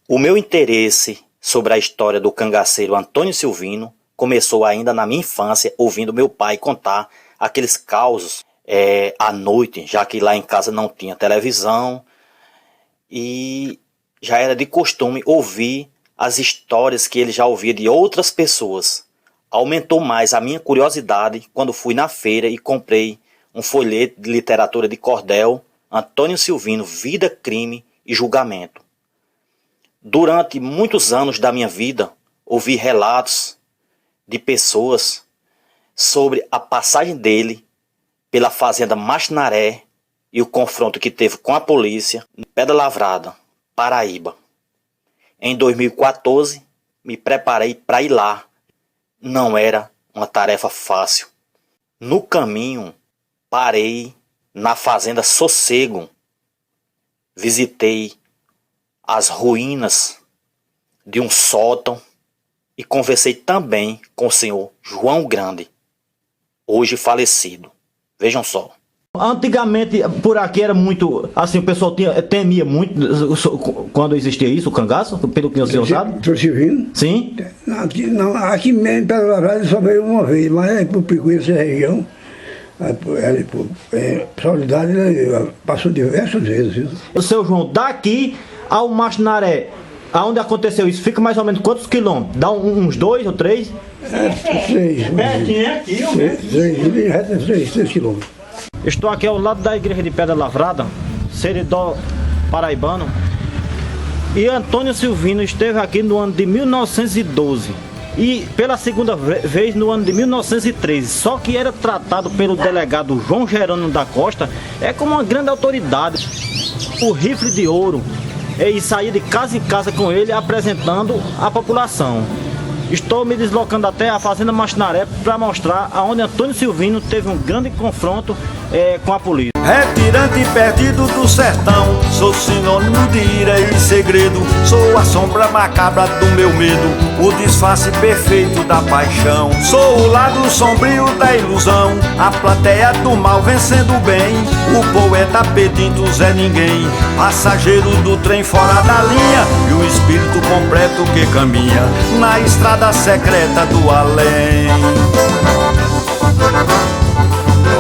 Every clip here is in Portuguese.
O meu interesse sobre a história do cangaceiro Antônio Silvino começou ainda na minha infância, ouvindo meu pai contar aqueles causos à noite, já que lá em casa não tinha televisão e já era de costume ouvir as histórias que ele já ouvia de outras pessoas. Aumentou mais a minha curiosidade quando fui na feira e comprei um folheto de literatura de cordel, Antônio Silvino, Vida, Crime e Julgamento. Durante muitos anos da minha vida, ouvi relatos de pessoas sobre a passagem dele pela fazenda Machinaré e o confronto que teve com a polícia em Pedra Lavrada, Paraíba. Em 2014, me preparei para ir lá. Não era uma tarefa fácil. No caminho, parei na fazenda Sossego. Visitei as ruínas de um sótão e conversei também com o senhor João Grande, hoje falecido. Vejam só. Antigamente, por aqui era muito, assim, o pessoal temia muito quando existia isso, o cangaço, pelo que o senhor sabe? Estou Silvino? Sim? Aqui mesmo em Pedra Lavrada só veio uma vez, mas é por Picuí, essa região, Soledade, passou diversas vezes. Viu? O seu João, daqui ao Machinaré, aonde aconteceu isso, fica mais ou menos quantos quilômetros? Dá uns 2 ou 3? 3. Pertinho é aqui, ó. 3 quilômetros. Estou aqui ao lado da igreja de Pedra Lavrada, Seridó paraibano. E Antônio Silvino esteve aqui no ano de 1912 e pela segunda vez no ano de 1913. Só que era tratado pelo delegado João Jerônimo da Costa como uma grande autoridade. O rifle de ouro e saía de casa em casa com ele apresentando à população. Estou me deslocando até a fazenda Machinaré para mostrar aonde Antônio Silvino teve um grande confronto com a polícia. Retirante perdido do sertão, sou sinônimo de ira e segredo. Sou a sombra macabra do meu medo, o disfarce perfeito da paixão. Sou o lado sombrio da ilusão, a plateia do mal vencendo bem. O poeta pedinte Zé Ninguém, passageiro do trem fora da linha, e o espírito completo que caminha na estrada secreta do além.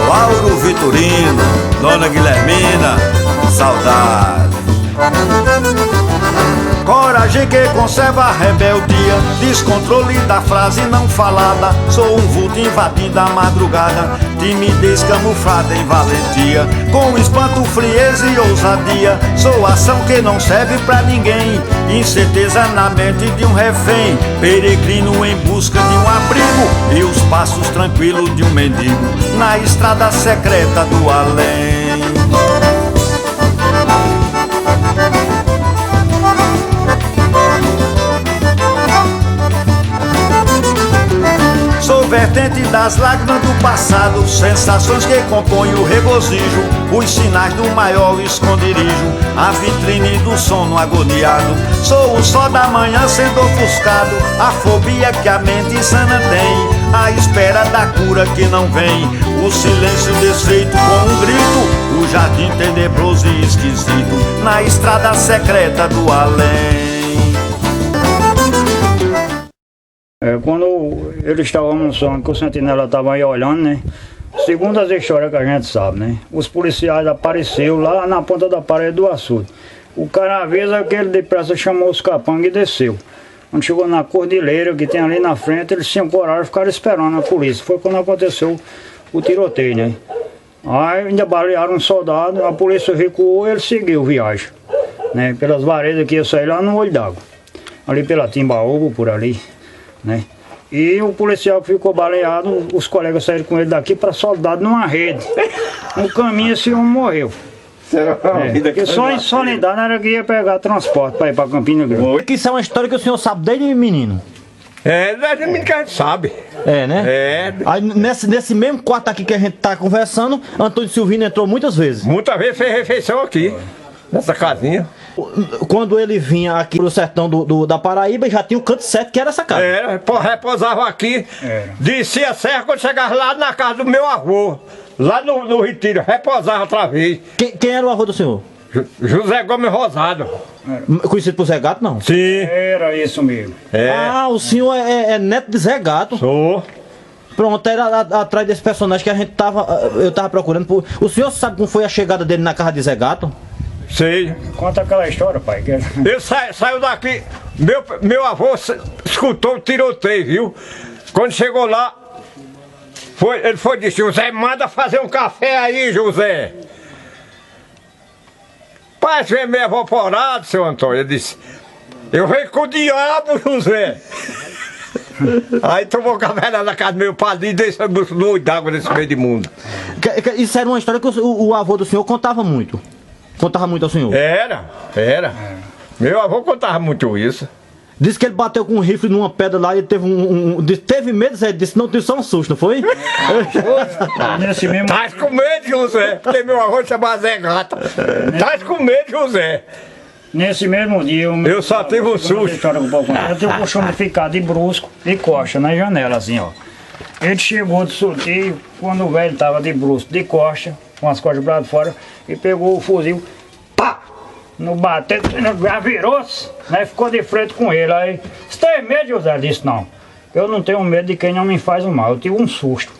Lauro Vitorino, Dona Guilhermina, saudade. Coragem que conserva a rebeldia, descontrole da frase não falada. Sou um vulto invadindo a madrugada, timidez camuflada em valentia, com espanto, frieza e ousadia. Sou ação que não serve pra ninguém, incerteza na mente de um refém, peregrino em busca de um abrigo e os passos tranquilos de um mendigo na estrada secreta do além. Sou vertente das lágrimas do passado, sensações que compõem o regozijo, os sinais do maior esconderijo, a vitrine do sono agoniado. Sou o sol da manhã sendo ofuscado, a fobia que a mente insana tem, a espera da cura que não vem, o silêncio desfeito com um grito, o jardim tenebroso e esquisito, na estrada secreta do além. Quando ele estava almoçando, que o sentinela estava aí olhando, né? Segundo as histórias que a gente sabe, né? Os policiais apareceram lá na ponta da parede do açude. O cara avisa que ele depressa chamou os capangas e desceu. Quando chegou na cordilheira que tem ali na frente, eles tinham coragem e ficaram esperando a polícia. Foi quando aconteceu o tiroteio, né? Aí ainda balearam um soldado, a polícia recuou e ele seguiu viagem, né? Pelas varedas que ia sair lá no Olho d'Água. Ali pela Timbaúba, por ali, né? E o policial que ficou baleado, os colegas saíram com ele daqui para soldado numa rede. No caminho esse homem morreu. Porque só em Soledade era que ia pegar transporte para ir para Campina Grande. Isso é uma história que o senhor sabe desde menino. Desde menino que a gente sabe. Né? Aí nesse mesmo quarto aqui que a gente tá conversando, Antônio Silvino entrou muitas vezes. Muitas vezes fez refeição aqui, nessa casinha. Quando ele vinha aqui pro sertão da Paraíba, já tinha o canto certo que era essa casa. Repousava aqui, descia a serra quando chegava lá na casa do meu avô, lá no Retiro, repousava outra vez. Quem era o avô do senhor? José Gomes Rosado. Conhecido por Zé Gato, não? Sim. Era isso mesmo. Ah, o senhor é neto de Zé Gato. Sou. Pronto, era atrás desse personagem que eu tava procurando. O senhor sabe como foi a chegada dele na casa de Zé Gato? Sei. Conta aquela história, pai. Ele saiu daqui. Meu avô escutou o tiroteio, viu? Quando chegou lá, ele foi e disse: José, manda fazer um café aí, José. Pai, vem meio evaporado, seu Antônio. Ele disse: eu venho com o diabo, José. Aí tomou café lá na casa do meu padrinho e deixou doido d'água nesse meio de mundo. Isso era uma história que o avô do senhor contava muito. Contava muito ao senhor. Era. Meu avô contava muito isso. Disse que ele bateu com um rifle numa pedra lá e ele teve medo, Zé. Disse não, teve só um susto, não foi? Nesse mesmo... Tá com medo, José. Porque meu avô chamava Zé Gato. Tá com medo, José. Nesse mesmo dia... Eu só tive um susto. Eu tenho o costume de ficar de brusco, de costa, na janela, assim, ó. Ele chegou de sorteio, quando o velho tava de brusco, de costa, com as costas para fora, e pegou o fuzil, pá! No bateu, já virou-se, né? Ficou de frente com ele. Aí, você tem medo, José? Disse, não. Eu não tenho medo de quem não me faz o mal. Eu tive um susto.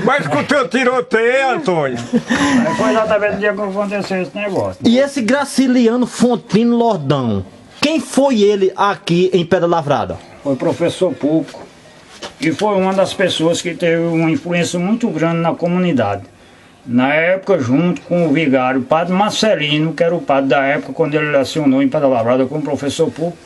Mas com o teu tiroteio, Antônio. Aí foi exatamente o dia que aconteceu esse negócio. E esse Graciliano Fontino Lordão, quem foi ele aqui em Pedra Lavrada? Foi professor público. E foi uma das pessoas que teve uma influência muito grande na comunidade. Na época, junto com o vigário, o padre Marcelino, que era o padre da época, quando ele acionou em Pedra Lavrada como professor público,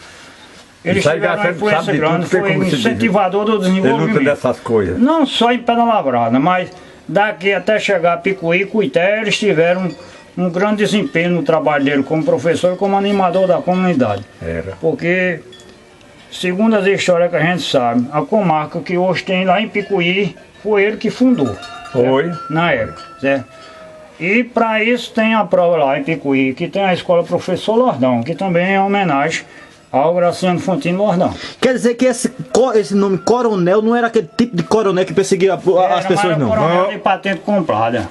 eles tiveram uma influência grande, foi incentivador do desenvolvimento. Dessas coisas. Não só em Pedra Lavrada, mas daqui até chegar a Picuí e Cuité, eles tiveram um grande desempenho no trabalho dele como professor e como animador da comunidade. Era. Porque, segundo as histórias que a gente sabe, a comarca que hoje tem lá em Picuí, foi ele que fundou. Foi. Na época, certo? E para isso tem a prova lá em Picuí, que tem a escola Professor Lordão, que também é homenagem ao Graciliano Fontino Lordão. Quer dizer que esse nome coronel não era aquele tipo de coronel que perseguia as pessoas, não? Coronel de patente comprada,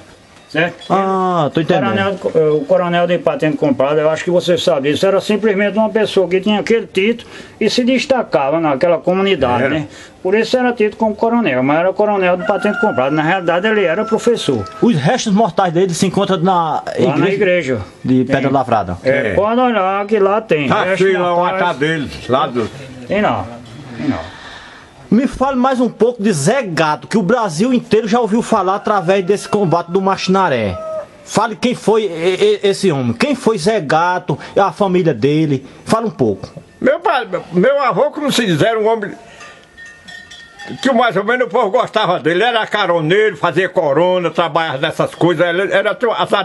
certo? Ah, tô entendendo. O coronel de patente comprada, eu acho que você sabe isso, era simplesmente uma pessoa que tinha aquele título e se destacava naquela comunidade, né? Por isso era tido como coronel, mas era coronel de patente comprada. Na realidade ele era professor. Os restos mortais dele se encontram na igreja de Pedra Lavrada. Pode olhar que lá tem. Achei lá o altar dele, lá do... Tem lá. Me fale mais um pouco de Zé Gato, que o Brasil inteiro já ouviu falar através desse combate do Machinaré. Fale quem foi esse homem, quem foi Zé Gato, a família dele. Fala um pouco. Meu avô, como se diz, era um homem que mais ou menos o povo gostava dele. Era caroneiro, fazia corona, trabalhava nessas coisas. As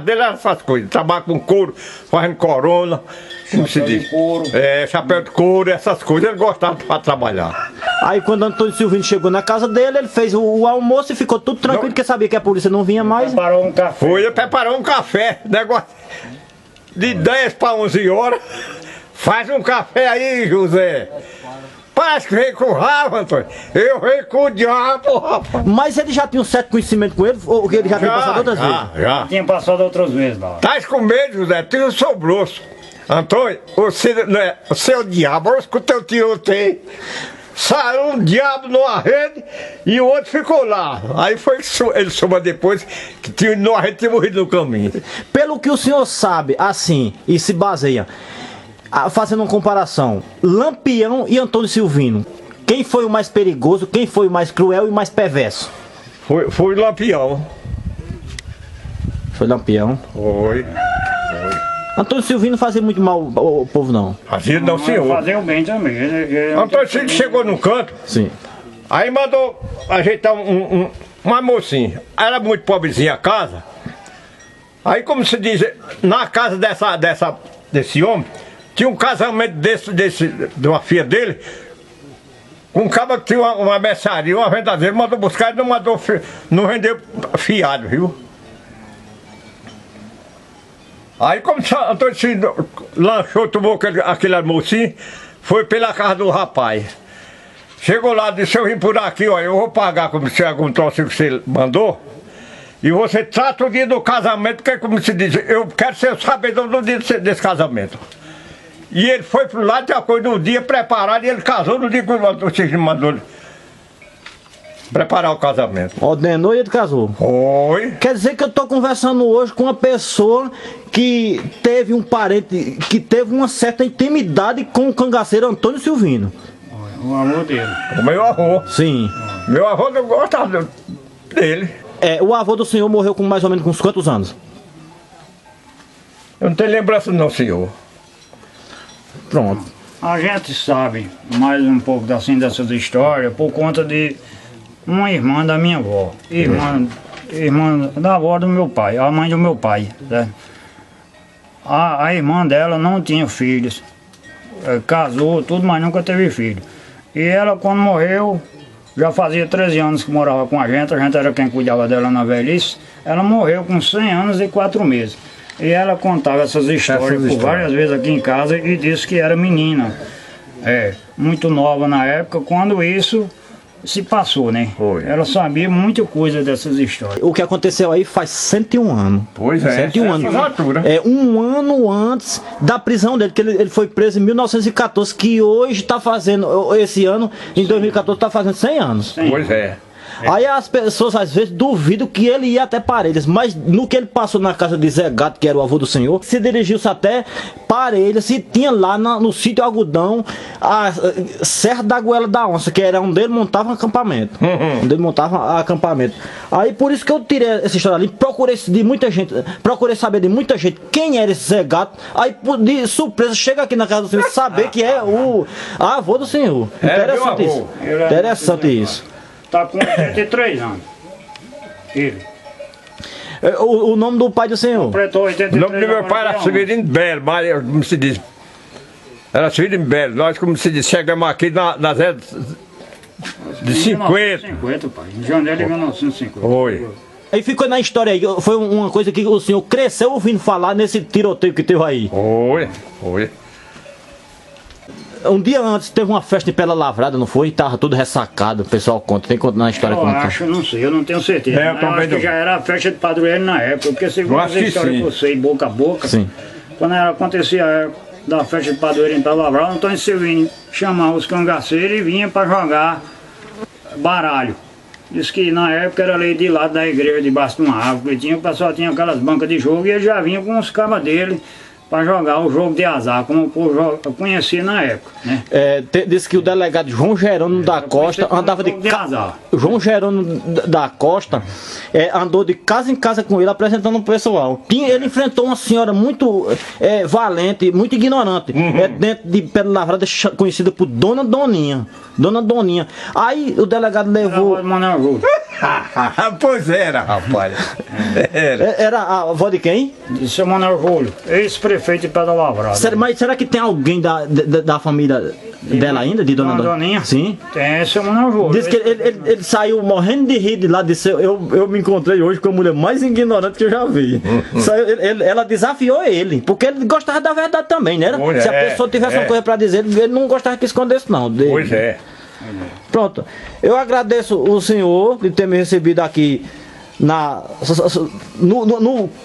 dele eram essas coisas, trabalhava com couro, fazendo corona. Como se diz? Couro. Chapéu de couro, essas coisas, ele gostava para trabalhar. Aí quando Antônio Silvino chegou na casa dele, ele fez o almoço e ficou tudo tranquilo, porque sabia que a polícia não vinha mais. Preparou um café. Ele preparou um café, negócio de 10 para 11 horas. Faz um café aí, José. Parece que veio com raiva, Antônio. Eu venho com o diabo, rapaz. Mas ele já tinha um certo conhecimento com ele, ou que ele já tinha passado outras vezes? Já. Tinha passado outras vezes lá. Tá com medo, José? Tira o seu grosso. Antônio, o seu diabo, com o teu tiroteio. Saiu um diabo numa rede e o outro ficou lá. Aí foi ele soube depois que numa rede tinha morrido no caminho. Pelo que o senhor sabe, assim, e se baseia, fazendo uma comparação, Lampião e Antônio Silvino, quem foi o mais perigoso, quem foi o mais cruel e mais perverso? Foi o Lampião. Foi Lampião. Foi. Antônio Silvino fazia muito mal ao povo, não? Fazia não, senhor. Fazia o bem também. Antônio Silvino chegou no canto. Sim. Aí mandou ajeitar uma mocinha. Era muito pobrezinha a casa. Aí, como se diz, na casa desse homem, tinha um casamento de uma filha dele. Um cara que tinha uma mercearia, uma vendadeira, mandou buscar e não vendeu fiado, viu? Aí, como Antônio Silvino lanchou, tomou aquele almocinho, foi pela casa do rapaz. Chegou lá, disse: eu vim por aqui, ó, eu vou pagar como se algum troço que você mandou. E você trata o dia do casamento, porque como se diz, eu quero ser o sabedor do dia desse casamento. E ele foi pro lado, tinha coisa no dia preparado, e ele casou no dia que o Chico mandou preparar o casamento. Ordenou e ele casou. Foi. Quer dizer que eu tô conversando hoje com uma pessoa que teve um parente, que teve uma certa intimidade com o cangaceiro Antônio Silvino. O avô dele. O meu avô. Sim. Meu avô não gostava dele. O avô do senhor morreu com mais ou menos com uns quantos anos? Eu não tenho lembrança não, senhor. Pronto. A gente sabe mais um pouco assim dessas histórias por conta de uma irmã da minha avó. Irmã da avó do meu pai, a mãe do meu pai. Né? A irmã dela não tinha filhos. Casou, tudo, mas nunca teve filho. E ela, quando morreu, já fazia 13 anos que morava com a gente era quem cuidava dela na velhice. Ela morreu com 100 anos e 4 meses. E ela contava essas histórias por várias vezes aqui em casa e disse que era menina, muito nova na época, quando isso se passou, né? Foi. Ela sabia muita coisa dessas histórias. O que aconteceu aí faz 101 anos. Pois é. 101 anos. Um ano antes da prisão dele, que ele foi preso em 1914, que hoje está fazendo, esse ano, em 2014, está fazendo 100 anos. Pois é. Aí as pessoas às vezes duvidam que ele ia até Parelhas, mas no que ele passou na casa de Zé Gato, que era o avô do senhor, se dirigiu-se até Parelhas e tinha lá no sítio Algodão a Serra da Goela da Onça, que era onde ele montava acampamento. Onde ele montava acampamento. Aí por isso que eu tirei essa história ali, procurei saber de muita gente quem era esse Zé Gato. Aí de surpresa chega aqui na casa do senhor saber que é o avô do senhor. Interessante isso. Interessante isso. Está com 83 anos. Ele. O nome do pai do senhor? Completou 83 O nome do meu pai era Severino Belo, mas como se diz? Era Severino Belo. Nós, como se diz, chegamos aqui na zero de 50. 50, pai. Em janeiro de 1950. Foi. Aí ficou na história aí, foi uma coisa que o senhor cresceu ouvindo falar nesse tiroteio que teve aí. Foi. Um dia antes teve uma festa em Pedra Lavrada, não foi? Tava tudo ressacado, o pessoal conta, tem que contar a história como acho, não sei, eu não tenho certeza. Eu acho que já era a festa de padroeiro na época, porque segundo as histórias que eu sei, boca a boca, sim. Quando acontecia a época da festa de padroeiro em Pedra Lavrada, Antônio Silvino chamava os cangaceiros e vinha para jogar baralho. Diz que na época era lei de lado da igreja, debaixo de uma árvore, o pessoal tinha aquelas bancas de jogo e ele já vinha com os cabas dele para jogar o jogo de azar, como o povo conhecia na época, né? Disse que o delegado João Jerônimo da Costa andava de azar. João Jerônimo da Costa andou de casa em casa com ele, apresentando o pessoal. Ele enfrentou uma senhora muito valente, muito ignorante, dentro de Pedra Lavrada, conhecida por Dona Doninha. Dona Doninha. Aí o delegado levou... Pois era, rapaz. Era a avó de quem? De seu Manuel Júlio, ex-prefeito de Pedra Lavrada. Mas será que tem alguém da família dela ainda, de Dona Doninha? Sim. Tem, seu Manuel Júlio. Diz que ele saiu morrendo de rir de lá, disse, eu me encontrei hoje com a mulher mais ignorante que eu já vi. Ela desafiou ele, porque ele gostava da verdade também, né? Se a pessoa tivesse uma coisa pra dizer, ele não gostava que escondesse não. Pois é. Pronto, eu agradeço o senhor de ter me recebido aqui no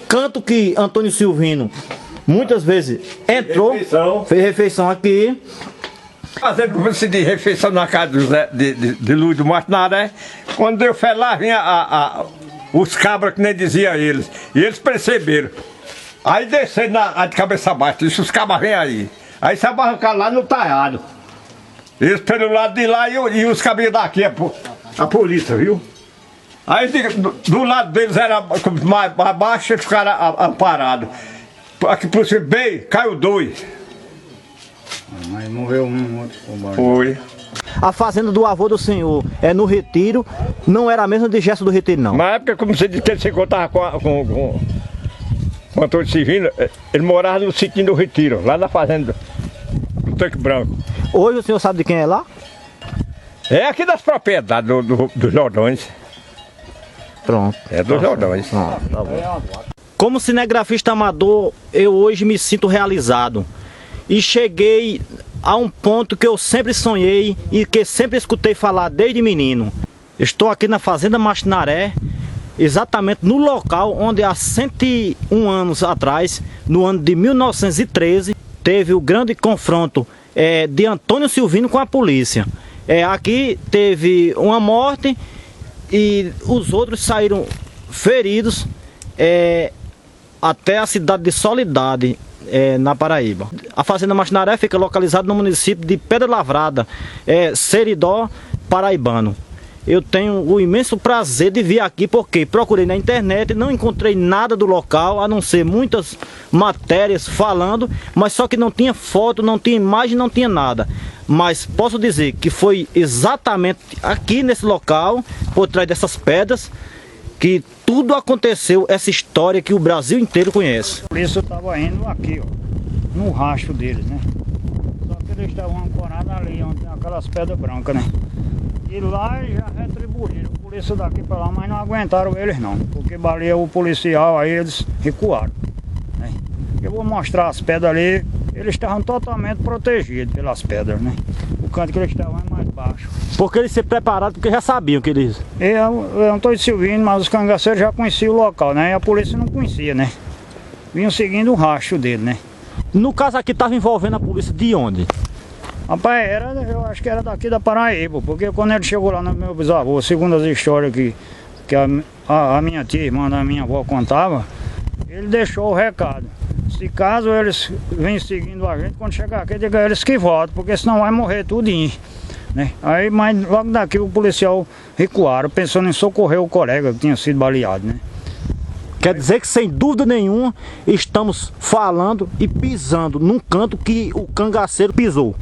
canto que Antônio Silvino muitas vezes entrou, fez refeição aqui. Fazendo você de refeição na casa de Luiz do Martinaré, quando eu fui lá, vinha os cabras que nem dizia eles, e eles perceberam. Aí desceram de cabeça baixa, disse, os cabras vêm aí se abarrancaram lá no talhado. Eles pelo lado de lá e os cabrinhos daqui, a polícia, viu? Aí do lado deles era mais baixo, eles ficaram parados. Aqui por cima, bem, caiu 2. Mas morreu um outro. Foi. A fazenda do avô do senhor no Retiro, não era a mesma de Gesto do Retiro, não. Na época, como você disse que ele se encontrava com Antônio Silvino, ele morava no sítio do Retiro, lá na fazenda do Tanque Branco. Hoje o senhor sabe de quem é lá? É aqui das propriedades dos Jordões. Pronto. É dos Jordões. Tá bom. Como cinegrafista amador, eu hoje me sinto realizado. E cheguei a um ponto que eu sempre sonhei e que sempre escutei falar desde menino. Estou aqui na Fazenda Martinaré exatamente no local onde há 101 anos atrás, no ano de 1913, teve o grande confronto de Antônio Silvino com a polícia. Aqui teve uma morte e os outros saíram feridos até a cidade de Soledade, na Paraíba. A Fazenda Machinaré fica localizada no município de Pedra Lavrada, Seridó, paraibano. Eu tenho o imenso prazer de vir aqui porque procurei na internet, não encontrei nada do local, a não ser muitas matérias falando, mas só que não tinha foto, não tinha imagem, não tinha nada. Mas posso dizer que foi exatamente aqui nesse local, por trás dessas pedras, que tudo aconteceu, essa história que o Brasil inteiro conhece. Por isso eu estava indo aqui, ó, no rastro deles, né? Só que eles estavam ancorados ali, onde tem aquelas pedras brancas, né? E lá já retribuíram por isso daqui para lá, mas não aguentaram eles não, porque balia o policial, aí eles recuaram, né? Eu vou mostrar as pedras ali, eles estavam totalmente protegidos pelas pedras, né? O canto que eles estavam é mais baixo. Porque eles se prepararam, porque já sabiam que eles... Eu não estou Silvino, mas os cangaceiros já conheciam o local, né? E a polícia não conhecia, né? Vinham seguindo o rastro dele, né? No caso aqui estava envolvendo a polícia de onde? Rapaz, eu acho que era daqui da Paraíba, porque quando ele chegou lá no meu bisavô, segundo as histórias que a minha tia, irmã da minha avó contava, ele deixou o recado. Se caso eles vêm seguindo a gente, quando chegar aqui, diga a eles que voltam, porque senão vai morrer tudinho, né? Aí, mas logo daqui o policial recuaram, pensando em socorrer o colega que tinha sido baleado, né? Quer dizer que, sem dúvida nenhuma, estamos falando e pisando num canto que o cangaceiro pisou.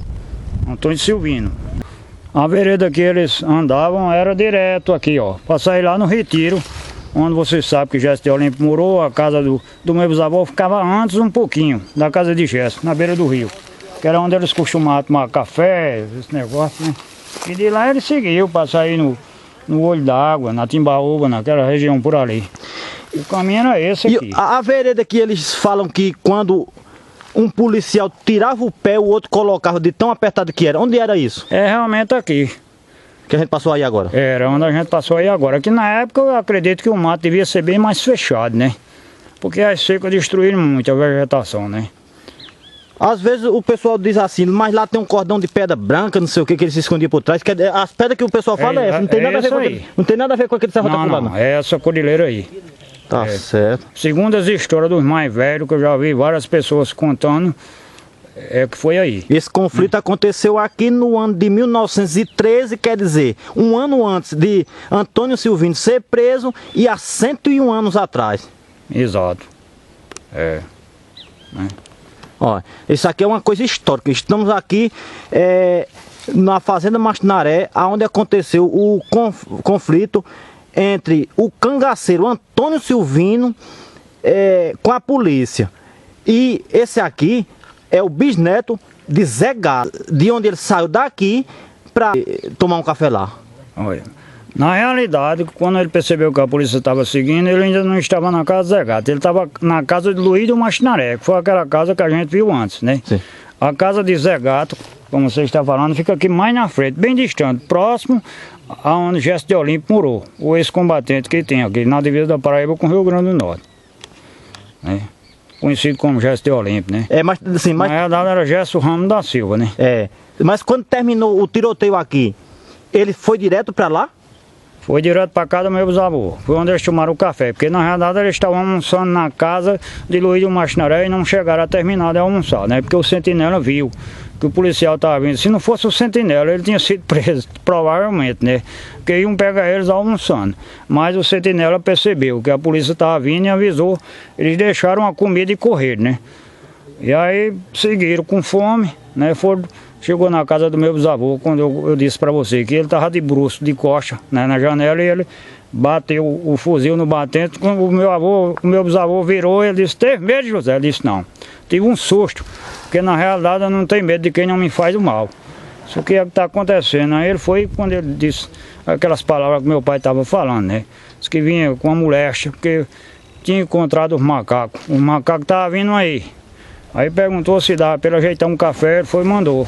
Antônio Silvino. A vereda que eles andavam era direto aqui, ó, para sair lá no Retiro, onde você sabe que Gesto de Olímpio morou. A casa do meu bisavô ficava antes um pouquinho da casa de Gesto, na beira do rio, que era onde eles costumavam tomar café, esse negócio, né? E de lá ele seguiu para sair no Olho d'Água, na Timbaúba, naquela região por ali. O caminho era esse aqui. E a vereda que eles falam que quando um policial tirava o pé, o outro colocava, de tão apertado que era. Onde era isso? É realmente aqui. Que a gente passou aí agora? Era onde a gente passou aí agora. Que na época eu acredito que o mato devia ser bem mais fechado, né? Porque as secas destruíram muito a vegetação, né? Às vezes o pessoal diz assim, mas lá tem um cordão de pedra branca, não sei o que ele se escondia por trás. As pedras que o pessoal fala é essa, não tem nada a ver com aquele, não tem nada a ver com aquele serra-tacuba, não. Não, é essa cordilheira aí. Tá certo. Segundo as histórias dos mais velhos, que eu já vi várias pessoas contando, que foi aí. Esse conflito aconteceu aqui no ano de 1913, quer dizer, um ano antes de Antônio Silvino ser preso e há 101 anos atrás. Exato. Né? Ó, isso aqui é uma coisa histórica. Estamos aqui na Fazenda Machinaré, onde aconteceu o conflito entre o cangaceiro Antônio Silvino com a polícia. E esse aqui é o bisneto de Zé Gato, de onde ele saiu daqui para tomar um café lá. Olha, na realidade, quando ele percebeu que a polícia estava seguindo, ele ainda não estava na casa do Zé Gato, ele estava na casa de Luiz do Machinaré, que foi aquela casa que a gente viu antes, né? Sim. A casa de Zé Gato, como você está falando, fica aqui mais na frente, bem distante, próximo aonde Gesto de Olímpio morou, o ex-combatente que tem aqui na divisa da Paraíba com o Rio Grande do Norte, né? Conhecido como Gesto de Olímpio, né? Mas assim, na verdade era Gesto Ramos da Silva, né? Mas quando terminou o tiroteio aqui, ele foi direto para lá? Foi direto para casa do meu bisavô, foi onde eles tomaram o café, porque na verdade eles estavam almoçando na casa de Luiz do Machinaré e não chegaram a terminar de almoçar, né? Porque o sentinela viu que o policial estava vindo. Se não fosse o sentinela, ele tinha sido preso, provavelmente, né? Porque iam pegar eles almoçando. Mas o sentinela percebeu que a polícia estava vindo e avisou. Eles deixaram a comida e correram, né? E aí seguiram com fome, né? Chegou na casa do meu bisavô, quando eu disse para você que ele estava de bruço, de coxa, né, na janela, e ele bateu o fuzil no batente. Quando o meu bisavô virou, ele disse: "Teve medo, José?" Ele disse: "Não, tive um susto, porque na realidade eu não tenho medo de quem não me faz o mal. Isso que é o que está acontecendo." Aí ele foi quando ele disse aquelas palavras que meu pai estava falando, né? Disse que vinha com a moléstia, porque tinha encontrado os macacos. Os macacos estavam vindo aí. Aí perguntou se dava para ele ajeitar um café, ele foi e mandou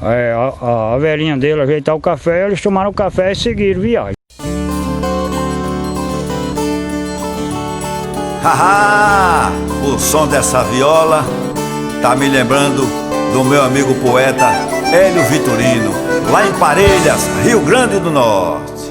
a velhinha dele ajeitar o café, eles tomaram o café e seguiram viagem. Haha, o som dessa viola tá me lembrando do meu amigo poeta Hélio Vitorino, lá em Parelhas, Rio Grande do Norte.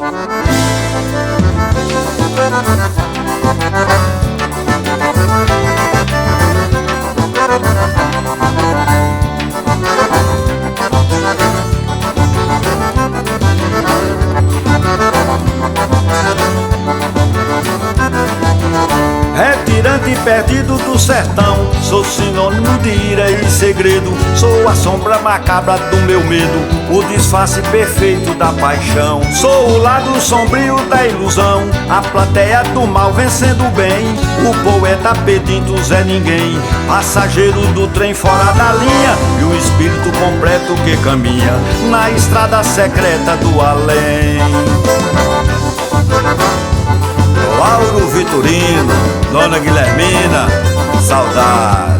Retirante perdido do sertão, sou sinônimo de ira e segredo. Sou a sombra macabra do meu medo, o disfarce perfeito da paixão. Sou o lado sombrio da ilusão, a plateia do mal vencendo o bem. O poeta pedinte Zé Ninguém, passageiro do trem fora da linha, e o espírito completo que caminha na estrada secreta do além. Lauro Vitorino, Dona Guilhermina, saudade.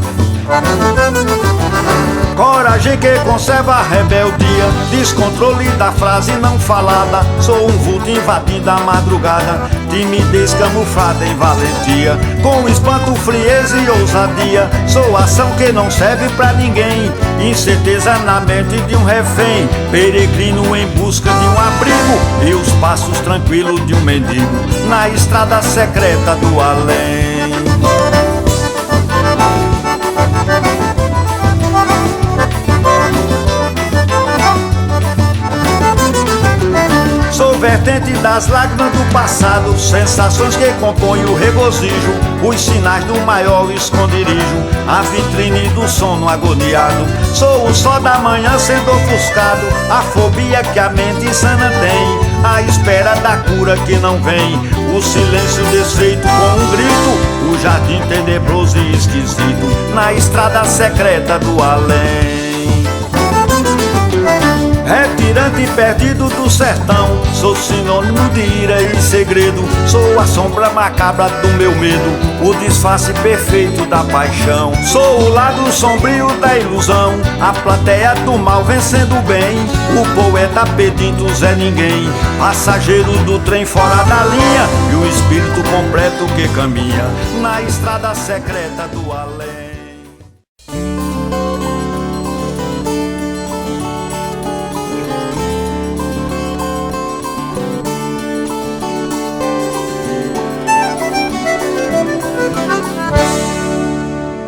Coragem que conserva a rebeldia, descontrole da frase não falada. Sou um vulto invadindo a madrugada, timidez camuflada em valentia. Com espanto, frieza e ousadia, sou ação que não serve pra ninguém. Incerteza na mente de um refém, peregrino em busca de um abrigo, e os passos tranquilos de um mendigo na estrada secreta do além. Sou vertente das lágrimas do passado, sensações que compõem o regozijo, os sinais do maior esconderijo, a vitrine do sono agoniado. Sou o sol da manhã sendo ofuscado, a fobia que a mente insana tem, a espera da cura que não vem, o silêncio desfeito com um grito, o jardim tenebroso e esquisito na estrada secreta do além. Retirante perdido do sertão, sou sinônimo de ira e segredo. Sou a sombra macabra do meu medo, o disfarce perfeito da paixão. Sou o lado sombrio da ilusão, a plateia do mal vencendo o bem. O poeta pedinte Zé Ninguém, passageiro do trem fora da linha, e o espírito completo que caminha na estrada secreta do além.